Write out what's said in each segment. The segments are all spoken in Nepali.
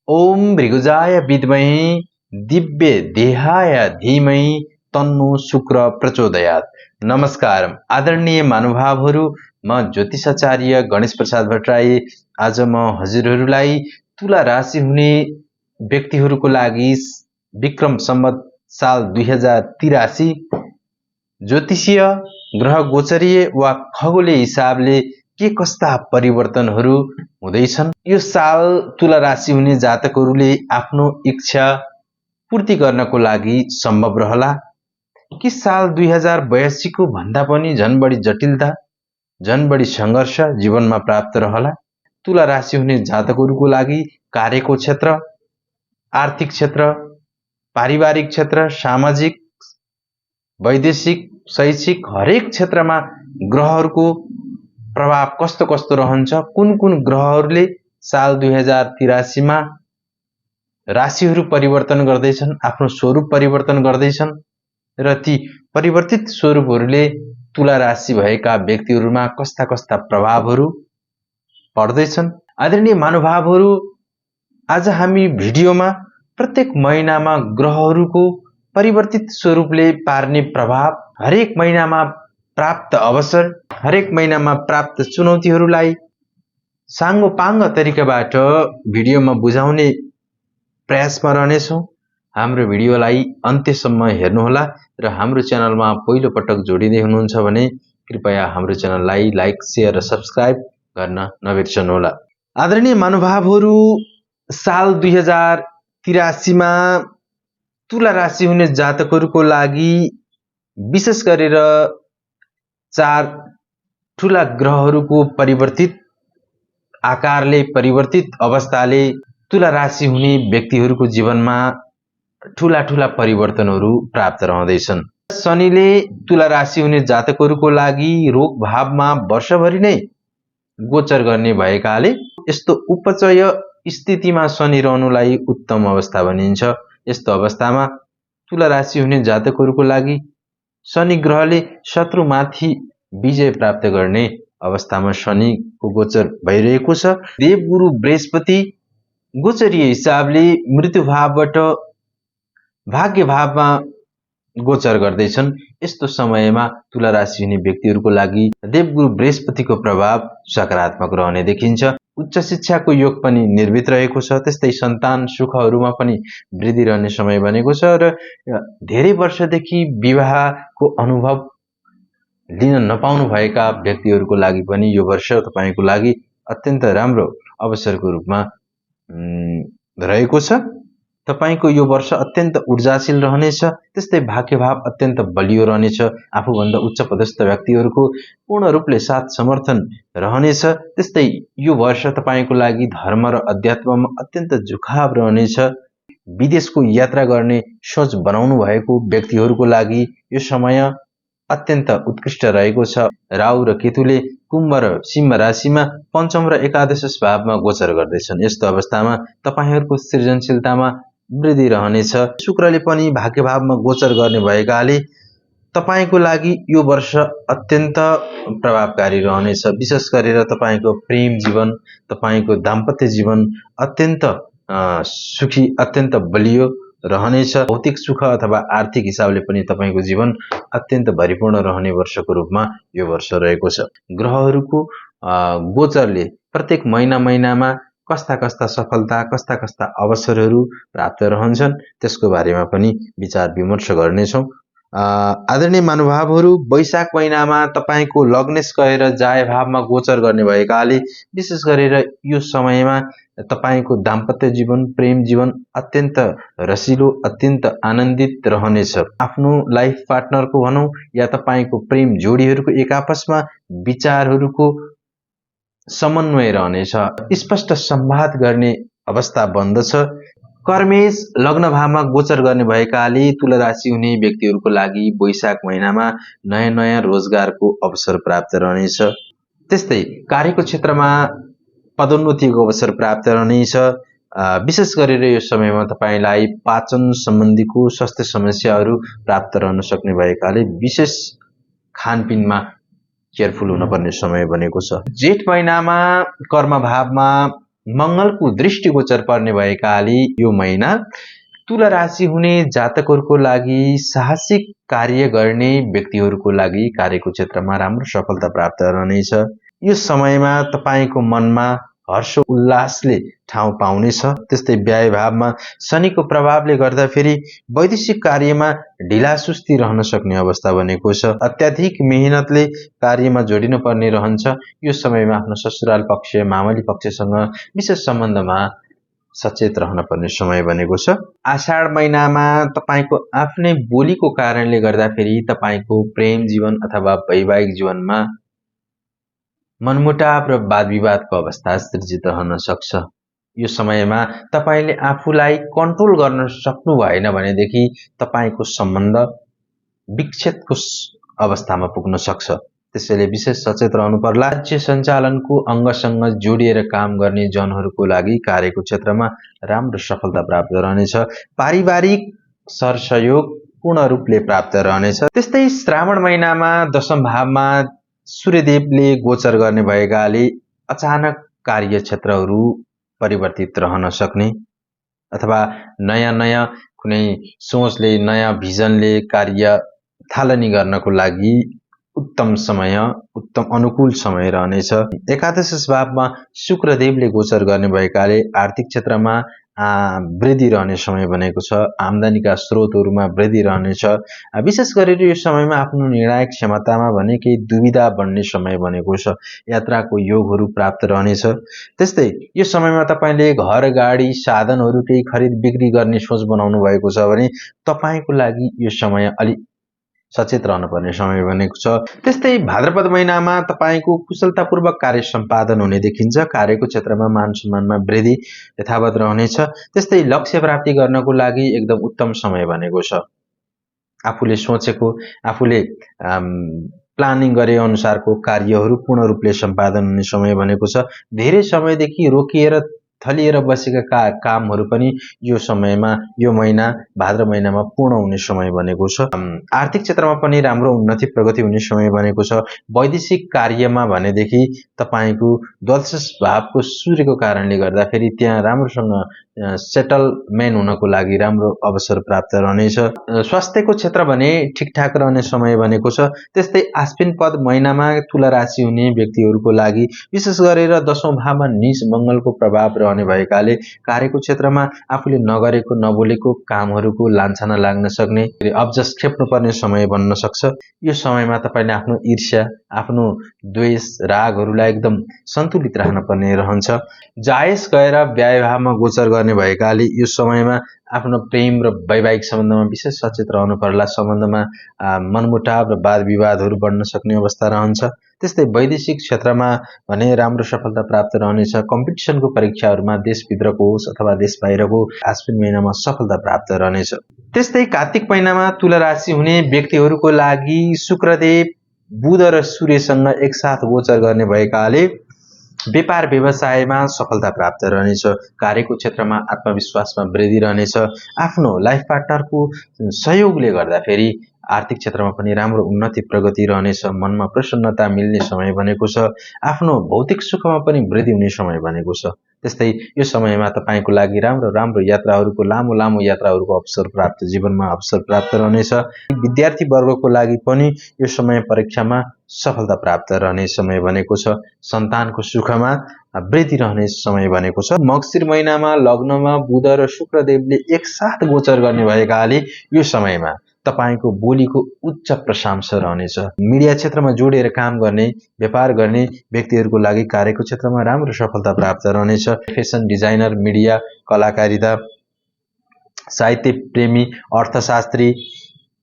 ओम भृगुजाय विद्महे दिव्य देहाय धीमहि तन्नो शुक्र प्रचोदयात्। नमस्कार आदरणीय महानुभावहरू, म ज्योतिषाचार्य गणेश प्रसाद भट्टराई आज म हजुरहरूलाई तुला राशि हुने व्यक्तिहरूको लागि विक्रम सम्वत साल 2083 ज्योतिषीय ग्रह गोचरीय वा खगोलीय हिसाबले के कस्ता परिवर्तनहरू हुँदैछन्। यो साल तुला राशि हुने जातकहरूले आफ्नो इच्छा पूर्ति गर्नको लागि सम्भव रहला कि साल 2082 को भन्दा पनि झन बढी जटिलता, झन बढी सङ्घर्ष जीवनमा प्राप्त रहला। तुला राशि हुने जातकहरूको लागि कार्यको क्षेत्र, आर्थिक क्षेत्र, पारिवारिक क्षेत्र, सामाजिक, वैदेशिक, शैक्षिक हरेक क्षेत्रमा ग्रहहरूको प्रभाव कस्तो कस्तो रहन्छ, कुन कुन ग्रहहरूले साल 2083 मा राशिहरू परिवर्तन गर्दैछन्, आफ्नो स्वरूप परिवर्तन गर्दैछन् र ती परिवर्तित स्वरूपहरूले तुला राशि भएका व्यक्तिहरूमा कस्ता कस्ता प्रभावहरू पर्दैछन्। आदरणीय महानुभावहरू, आज हामी भिडियोमा प्रत्येक महिनामा ग्रहहरूको परिवर्तित स्वरूपले पार्ने प्रभाव, हरेक महिनामा प्राप्त अवसर, हरेक महिनामा प्राप्त चुनौतीहरूलाई साङ्गोपाङ्ग तरिकाबाट भिडियोमा बुझाउने प्रयासमा रहनेछौँ। हाम्रो भिडियोलाई अन्त्यसम्म हेर्नुहोला र हाम्रो च्यानलमा पहिलो पटक जोडिँदै हुनुहुन्छ भने कृपया हाम्रो च्यानललाई लाइक, शेयर र सब्स्क्राइब गर्न नबिर्सनुहोला। आदरणीय महानुभावहरू, साल 2083 मा तुला राशि हुने जातकहरूको लागि विशेष गरेर 4 ठुला ग्रहहरूको परिवर्तित आकारले, परिवर्तित अवस्थाले तुला राशि हुने व्यक्तिहरूको जीवनमा ठुला ठुला परिवर्तनहरू प्राप्त रहँदैछन्। शनिले तुला राशि हुने जातकहरूको लागि रोग भावमा वर्षभरि नै गोचर गर्ने भएकाले यस्तो उपचय स्थितिमा शनि रहनुलाई उत्तम अवस्था भनिन्छ। यस्तो अवस्थामा तुला राशि हुने जातकहरूको लागि शनि ग्रहले शत्रुमाथि विजय प्राप्त गर्ने अवस्थामा शनिको गोचर भइरहेको छ। देवगुरु बृहस्पति गोचरीय हिसाबले मृत्यु भावबाट भाग्य भावमा गोचर गर्दैछन्। यस्तो समयमा तुला राशि हुने व्यक्तिहरूको लागि देवगुरु बृहस्पतिको प्रभाव सकारात्मक रहने देखिन्छ। उच्च शिक्षाको योग पनि निर्मित रहेको छ। त्यस्तै सन्तान सुखहरूमा पनि वृद्धि रहने समय बनेको छ र धेरै वर्षदेखि विवाहको अनुभव लिन नपाउनु भएका व्यक्तिहरूको लागि पनि यो वर्ष तपाईको लागि अत्यन्त राम्रो अवसरको रूपमा रहेको छ। तपाईको यो वर्ष अत्यन्त ऊर्जाशील रहनेछ। त्यस्तै भाग्यभाव अत्यन्त बलियो रहनेछ। आफूभन्दा उच्च पदस्थ व्यक्तिहरूको पूर्ण रूपले साथ समर्थन रहनेछ। त्यस्तै यो वर्ष तपाईको लागि धर्म र अध्यात्ममा अत्यन्त झुकाव रहनेछ। विदेशको यात्रा गर्ने सोच बनाउनु भएको व्यक्तिहरूको लागि यो समय अत्यन्त उत्कृष्ट रहेको छ। राहु र केतुले कुम्भ र सिंह राशिमा पञ्चम र एकादश भावमा गोचर गर्दैछन्। यस्तो अवस्थामा तपाईहरूको सृजनशीलतामा वृद्धि रहनेछ। शुक्रले पनि भाग्य भावमा गोचर गर्ने भएकाले तपाईको लागि यो वर्ष अत्यन्त प्रभावकारी रहनेछ। विशेष गरेर तपाईको प्रेम जीवन, तपाईको दाम्पत्य जीवन अत्यन्त सुखी, अत्यन्त बलियो रहनेछ। भौतिक सुख अथवा आर्थिक हिसाबले पनि तपाईको जीवन अत्यन्त भरिपूर्ण रहने वर्षको रूपमा यो वर्ष रहेको छ। ग्रहहरूको गोचरले प्रत्येक महिनामा कस्ता कस्ता सफलता, कस्ता कस्ता अवसरहरू प्राप्त रहन्छन् त्यसको बारेमा पनि विचार विमर्श गर्नेछौँ। आदरणीय महानुभावहरू, वैशाख महिनामा तपाईको लग्नेश गएर जाय भावमा गोचर गर्ने भएकाले विशेष गरेर यो समयमा तपाईको दाम्पत्य जीवन, प्रेम जीवन अत्यन्त रसिलो, अत्यन्त आनन्दित रहनेछ। आफ्नो लाइफ पार्टनरको भनौँ या तपाईको प्रेम जोडीहरूको एक आपसमा विचारहरूको समन्वय रहनेछ। स्पष्ट संवाद गर्ने अवस्था बन्दछ। कर्मेश लग्न भावमा गोचर गर्ने भएकाले तुला राशि हुने व्यक्तिहरूको लागि वैशाख महिनामा नयाँ नयाँ रोजगारको अवसर प्राप्त रहनेछ। त्यस्तै कार्यको क्षेत्रमा पदोन्नतिको अवसर प्राप्त रहनेछ। विशेष गरेर यो समयमा तपाईलाई पाचन सम्बन्धीको स्वास्थ्य समस्याहरू प्राप्त रहन सक्ने भएकाले विशेष खानपिनमा केयरफुल हुनुपर्ने समय बनेको छ। जेठ महिनामा कर्म भावमा मङ्गलको दृष्टिगोचर पर्ने भएकाले यो महिना तुला राशि हुने जातकहरूको लागि साहसिक कार्य गर्ने व्यक्तिहरूको लागि कार्यको क्षेत्रमा राम्रो सफलता प्राप्त रहनेछ। यो समयमा तपाईको मनमा हर्ष उल्लासले ठाउँ पाउनेछ। त्यस्तै व्यय भावमा शनिको प्रभावले गर्दाखेरि वैदेशिक कार्यमा ढिलासुस्ती रहन सक्ने अवस्था बनेको छ। अत्याधिक मेहनतले कार्यमा जोडिनु पर्ने रहन्छ। यो समयमा आफ्नो ससुराल पक्ष मामली पक्षसँग विशेष सम्बन्धमा सचेत रहन पर्ने समय बनेको छ। आषाढ महिनामा तपाईको आफ्नै बोलीको कारणले गर्दाखेरि तपाईको प्रेम जीवन अथवा वैवाहिक जीवनमा मनमुटाव र वाद विवादको अवस्था सृजित रहन सक्छ। यो समयमा तपाईले आफूलाई कन्ट्रोल गर्न सक्नु भएन भनेदेखि तपाईको सम्बन्ध विच्छेदको अवस्थामा पुग्न सक्छ। त्यसैले विशेष सचेत रहनु पर्ला। राज्य सञ्चालनको अङ्गसँग जोडिएर काम गर्ने जनहरूको लागि कार्यको क्षेत्रमा राम्रो सफलता प्राप्त रहनेछ। पारिवारिक सरसहयोग पूर्ण रूपले प्राप्त रहनेछ। त्यस्तै श्रावण महिनामा दशम भावमा सूर्यदेवले गोचर गर्ने भएकाले अचानक कार्य क्षेत्रहरू परिवर्तित रहन सक्ने अथवा नयाँ कुनै सोचले नयाँ भिजनले कार्य थालनी गर्नको लागि उत्तम समय उत्तम अनुकूल समय रहनेछ। एकादश भावमा शुक्रदेवले गोचर गर्ने भएकाले आर्थिक क्षेत्रमा वृद्धि रहने समय बनेको छ। आम्दानीका स्रोतहरूमा वृद्धि रहनेछ। विशेष गरेर यो समयमा आफ्नो निर्णायक क्षमतामा भने केही दुविधा बढ्ने समय बनेको छ। यात्राको योगहरू प्राप्त रहनेछ। त्यस्तै यो समयमा तपाईले घर गाडी साधनहरू केही खरिद बिक्री गर्ने सोच बनाउनु भएको छ भने तपाईको लागि यो समय अलि सचेत रहनुपर्ने समय बनेको छ। त्यस्तै भाद्रपद महिनामा तपाईको कुशलतापूर्वक कार्य सम्पादन हुने देखिन्छ। कार्यको क्षेत्रमा मान सम्मानमा वृद्धि यथावत रहनेछ। त्यस्तै लक्ष्य प्राप्ति गर्नको लागि एकदम उत्तम समय बनेको छ। आफूले सोचेको आफूले प्लानिङ गरे अनुसारको कार्यहरू पूर्ण रूपले सम्पादन हुने समय बनेको छ। धेरै समयदेखि रोकिएर थलिएर बसेका कामहरू पनि यो समयमा यो महिना भाद्र महिनामा पूर्ण हुने समय बनेको छ। आर्थिक क्षेत्रमा पनि राम्रो उन्नति प्रगति हुने समय बनेको छ। वैदेशिक कार्यमा भनेदेखि तपाईको द्वादश भावको सूर्यको कारणले गर्दाखेरि त्यहाँ राम्रोसँग सेटलमेन्ट हुनको लागि राम्रो अवसर प्राप्त रहनेछ। स्वास्थ्यको क्षेत्र भने ठिकठाक रहने समय बनेको छ। त्यस्तै आश्विन पद महिनामा तुला राशि हुने व्यक्तिहरूको लागि विशेष गरेर दशौं भावमा नीच मङ्गलको प्रभाव रहने भएकाले कार्यको क्षेत्रमा आफूले नगरेको नबोलेको कामहरूको लान्छना लाग्न सक्ने अब्जस खेप्नुपर्ने समय बन्न सक्छ। यो समयमा तपाईले आफ्नो ईर्ष्या आफ्नो द्वेष रागहरूलाई एकदम सन्तुलित राख्न पर्ने रहन्छ। जायस गएर व्यय भावमा गोचर गर्ने भएकाले यो समयमा आफ्नो प्रेम र वैवाहिक सम्बन्धमा विशेष सचेत रहनु पर्ला। सम्बन्धमा मनमुटाव र वाद विवादहरू बढ्न सक्ने अवस्था रहन्छ। त्यस्तै वैदेशिक क्षेत्रमा भने राम्रो सफलता प्राप्त रहनेछ। कम्पिटिसनको परीक्षाहरूमा देशभित्रको होस् अथवा देश बाहिरको आश्विन महिनामा सफलता प्राप्त रहनेछ। त्यस्तै कार्तिक महिनामा तुला राशि हुने व्यक्तिहरूको लागि शुक्रदेव बुध र सूर्यसँग एकसाथ गोचर गर्ने भएकाले व्यापार व्यवसायमा सफलता प्राप्त रहनेछ। कार्यको क्षेत्रमा आत्मविश्वासमा वृद्धि रहनेछ। आफ्नो लाइफ पार्टनरको सहयोगले गर्दाखेरि आर्थिक क्षेत्रमा पनि राम्रो उन्नति प्रगति रहनेछ। मनमा प्रसन्नता मिल्ने समय बनेको छ। आफ्नो भौतिक सुखमा पनि वृद्धि हुने समय बनेको छ। त्यस्तै यो समयमा तपाईको लागि राम्रो यात्राहरूको लामो यात्राहरूको अवसर प्राप्त जीवनमा अवसर प्राप्त रहनेछ। विद्यार्थी वर्गको लागि पनि यो समय परीक्षामा सफलता प्राप्त रहने समय बनेको छ। सन्तानको सुखमा वृद्धि रहने समय बनेको छ। मगशिर महिनामा लग्नमा बुध र शुक्रदेवले एकसाथ गोचर गर्ने भएकाले यो समयमा तपाईको बोलीको उच्च प्रशंसा रहनेछ। मिडिया क्षेत्रमा जोडिएर काम गर्ने व्यापार गर्ने व्यक्तिहरूको लागि कार्यको क्षेत्रमा राम्रो सफलता प्राप्त रहनेछ। फेसन डिजाइनर मिडिया कलाकारिता साहित्य प्रेमी अर्थशास्त्री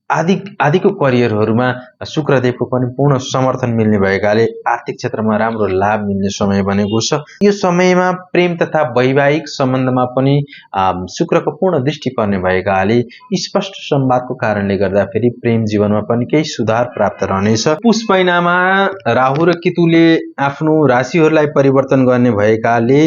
आदिको करियरहरूमा शुक्रदेवको पनि पूर्ण समर्थन मिल्ने भएकाले आर्थिक क्षेत्रमा राम्रो लाभ मिल्ने समय बनेको छ। यो समयमा प्रेम तथा वैवाहिक सम्बन्धमा पनि शुक्रको पूर्ण दृष्टि पर्ने भएकाले स्पष्ट संवादको कारणले गर्दाखेरि प्रेम जीवनमा पनि केही सुधार प्राप्त रहनेछ। पुष महिनामा राहु र केतुले आफ्नो राशिहरूलाई परिवर्तन गर्ने भएकाले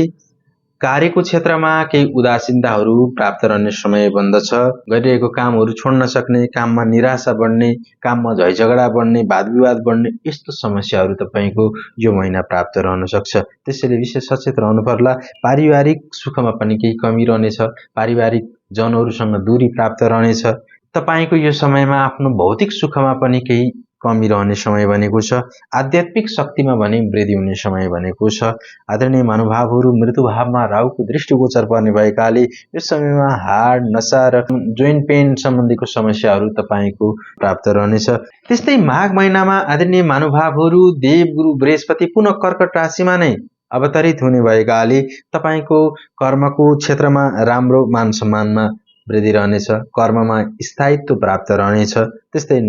कार्यको क्षेत्रमा केही उदासीनताहरू प्राप्त रहने समय बन्दछ। गरिरहेको कामहरू छोड्न सक्ने, काममा निराशा बढ्ने, काममा झैझगडा बढ्ने, वादविवाद बढ्ने यस्तो समस्याहरू तपाईँको यो महिना प्राप्त रहन सक्छ। त्यसैले विशेष सचेत रहनु पर्ला। पारिवारिक सुखमा पनि केही कमी रहनेछ। पारिवारिक जनहरूसँग दूरी प्राप्त रहनेछ। तपाईँको यो समयमा आफ्नो भौतिक सुखमा पनि केही कमी रहने समय बनेको छ। आध्यात्मिक शक्तिमा भने वृद्धि हुने समय बनेको छ। आदरणीय महानुभावहरू, मृत्युभावमा राहुको दृष्टिगोचर पर्ने भएकाले यस समयमा हाड, नसा र जोइन्ट पेन सम्बन्धीको समस्याहरू तपाईँको प्राप्त रहनेछ। त्यस्तै माघ महिनामा आदरणीय महानुभावहरू, देवगुरु बृहस्पति पुनः कर्कट राशिमा नै अवतरित हुने भएकाले तपाईँको कर्मको क्षेत्रमा राम्रो मान सम्मानमा वृद्धि रहनेछ। कर्ममा स्थायित्व प्राप्त रहनेछ। त्यस्तै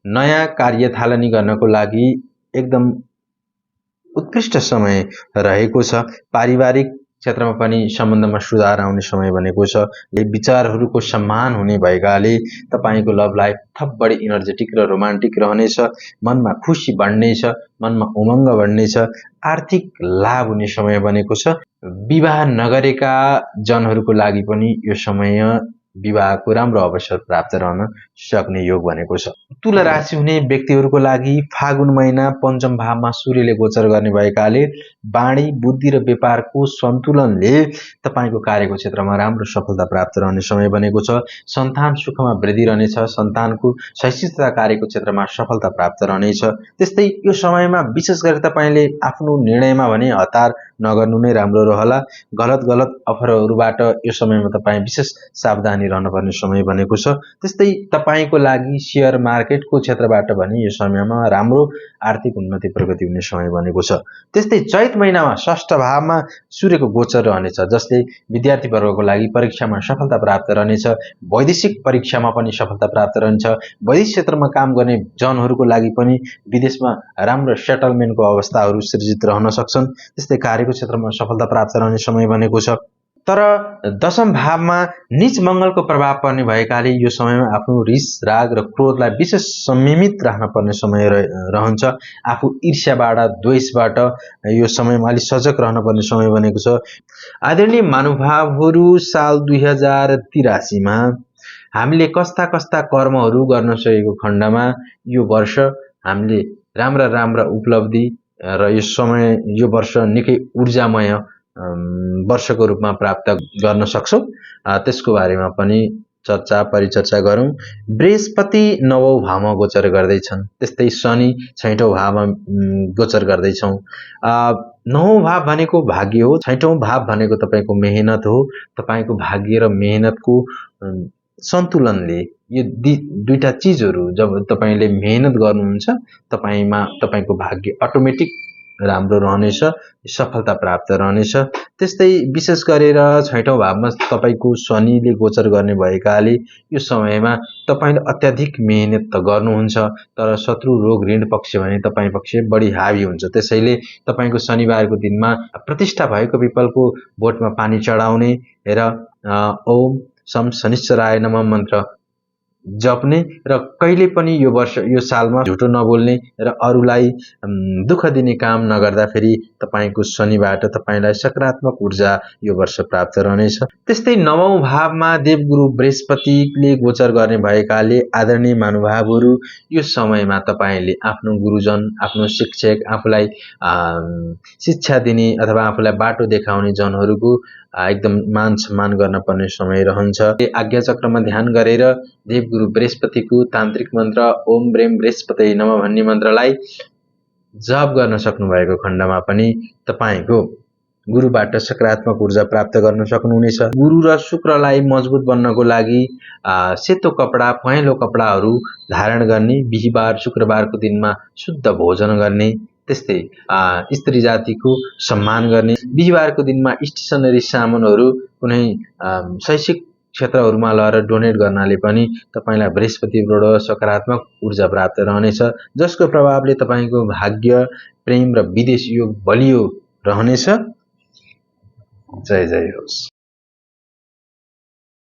नयाँ कार्य थालनी गर्नको लागि एकदम उत्कृष्ट समय रहेको छ। पारिवारिक क्षेत्रमा पनि सम्बन्धमा सुधार आउने समय बनेको छ। विचारहरूको सम्मान हुने भएकाले तपाईँको लभ लाइफ थप बढी इनर्जेटिक र रोमान्टिक रहनेछ। मनमा खुसी बढ्नेछ, मनमा उमङ्ग बढ्नेछ, आर्थिक लाभ हुने समय बनेको छ। विवाह नगरेका जनहरूको लागि पनि यो समय विवाहको राम्रो अवसर प्राप्त रहन सक्ने योग बनेको छ। तुला राशि हुने व्यक्तिहरूको लागि फागुन महिना पञ्चम भावमा सूर्यले गोचर गर्ने भएकाले वाणी, बुद्धि र व्यापारको सन्तुलनले तपाईँको कार्यको क्षेत्रमा राम्रो सफलता प्राप्त रहने समय बनेको छ। सन्तान सुखमा वृद्धि रहनेछ। सन्तानको शैक्षिकता कार्यको क्षेत्रमा सफलता प्राप्त रहनेछ। त्यस्तै यो समयमा विशेष गरी तपाईँले आफ्नो निर्णयमा भने हतार नगर्नु नै राम्रो रहला। गलत अफरहरूबाट यो समयमा तपाईँ विशेष सावधानी रहनुपर्ने समय बनेको छ। त्यस्तै तपाईँको लागि शेयर मार्केटको क्षेत्रबाट भने यो समयमा राम्रो आर्थिक उन्नति प्रगति हुने समय बनेको छ। त्यस्तै चैत महिनामा षष्ठ भावमा सूर्यको गोचर रहनेछ, जसले विद्यार्थी वर्गको लागि परीक्षामा सफलता प्राप्त रहनेछ। वैदेशिक परीक्षामा पनि सफलता प्राप्त रहनेछ। वैदेशिक क्षेत्रमा काम गर्ने जनहरूको लागि पनि विदेशमा राम्रो सेटलमेन्टको अवस्थाहरू सृजित रहन सक्छन्। त्यस्तै कार्यको क्षेत्रमा सफलता प्राप्त रहने समय बनेको छ। तर दशम भावमा नीच मङ्गलको प्रभाव पर्ने भएकाले यो समयमा आफ्नो रिस, राग र क्रोधलाई विशेष संयमित राख्न पर्ने समय रहन्छ। आफू ईर्ष्याबाट, द्वेषबाट यो समयमा अलि सजग रहन पर्ने समय बनेको छ। आदरणीय महानुभावहरू, साल 2083मा हामीले कस्ता कर्महरू गर्न सकेको खण्डमा यो वर्ष हामीले राम्रा उपलब्धि र यो वर्ष निकै ऊर्जामय वर्षको रूपमा प्राप्त गर्न सक्छौँ। त्यसको बारेमा पनि परिचर्चा गरौँ। बृहस्पति 9औं भावमा गोचर गर्दैछन्। त्यस्तै शनि 6औं भावमा गोचर गर्दैछौँ। 9औं भाव भनेको भाग्य हो। 6औं भाव भनेको तपाईँको मेहनत हो। तपाईँको भाग्य र मेहनतको सन्तुलनले यो दुईटा चिजहरू जब तपाईँले मेहनत गर्नुहुन्छ तपाईँको भाग्य अटोमेटिक राम्रो रहनेछ, सफलता प्राप्त रहनेछ। त्यस्तै विशेष गरेर 6औं भावमा तपाईँको शनिले गोचर गर्ने भएकाले यो समयमा तपाईँले अत्याधिक मेहनत त गर्नुहुन्छ, तर शत्रु, रोग, ऋण पक्ष भने तपाईँ पक्ष बढी हावी हुन्छ। त्यसैले तपाईँको शनिबारको दिनमा प्रतिष्ठा भएको पिपलको बोटमा पानी चढाउने र ओम सम शनिश्चराय नमः मन्त्र जप्ने र कहिले पनि यो वर्ष यो सालमा झुटो नबोल्ने र अरूलाई दुःख दिने काम नगर्दा फेरि तपाईँको शनिबाट तपाईँलाई सकारात्मक ऊर्जा यो वर्ष प्राप्त रहनेछ। त्यस्तै 9औं भावमा देवगुरु बृहस्पतिले गोचर गर्ने भएकाले आदरणीय महानुभावहरू, यो समयमा तपाईँले आफ्नो गुरुजन, आफ्नो शिक्षक, आफूलाई शिक्षा दिने अथवा आफूलाई बाटो देखाउने जनहरूको एकदम मान सम्मान गर्न पर्ने समय रहन्छ। आज्ञा चक्रमा ध्यान गरेर देवगुरु बृहस्पतिको तान्त्रिक मन्त्र ओम ब्रेम बृहस्पति नमः भन्ने मन्त्रलाई जप गर्न सक्नु भएको खण्डमा पनि तपाईँको गुरुबाट सकारात्मक ऊर्जा प्राप्त गर्न सक्नुहुनेछ। गुरु र शुक्रलाई मजबुत बन्नको लागि सेतो कपडा, पहेँलो कपडाहरू धारण गर्ने, बिहीबार शुक्रबारको दिनमा शुद्ध भोजन गर्ने, त्यस्तै स्त्री जातिको सम्मान गर्ने, बिहीबारको दिनमा स्टेसनरी सामानहरू कुनै शैक्षिक क्षेत्रहरूमा लगेर डोनेट गर्नाले पनि तपाईँलाई बृहस्पतिबाट सकारात्मक ऊर्जा प्राप्त रहनेछ, जसको प्रभावले तपाईँको भाग्य, प्रेम र विदेश योग बलियो रहनेछ। जय जय होस्।